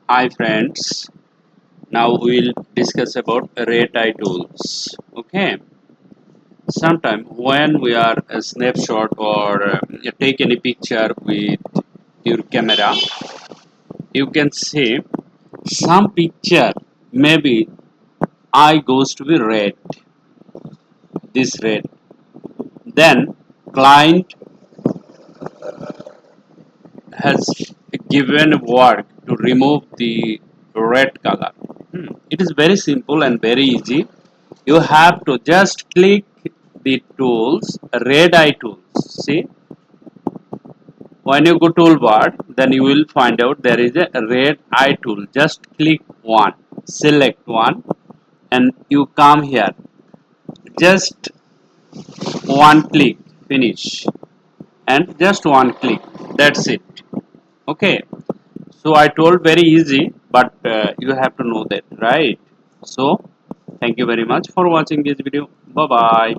Hi friends, now we'll discuss about red eye tools. Okay, sometime when we are a snapshot or you take any picture with your camera, you can see some picture maybe eye goes to be red, this red. Then client has given work to remove the red color. It is very simple and very easy. You have to just click the tools, red eye tools. See, when you go toolbar, then you will find out there is a red eye tool. Just click one, select one, and you come here. Just one click, finish, and just one click. That's it. Okay. So I told very easy, but you have to know that, right? So thank you very much for watching this video. Bye bye.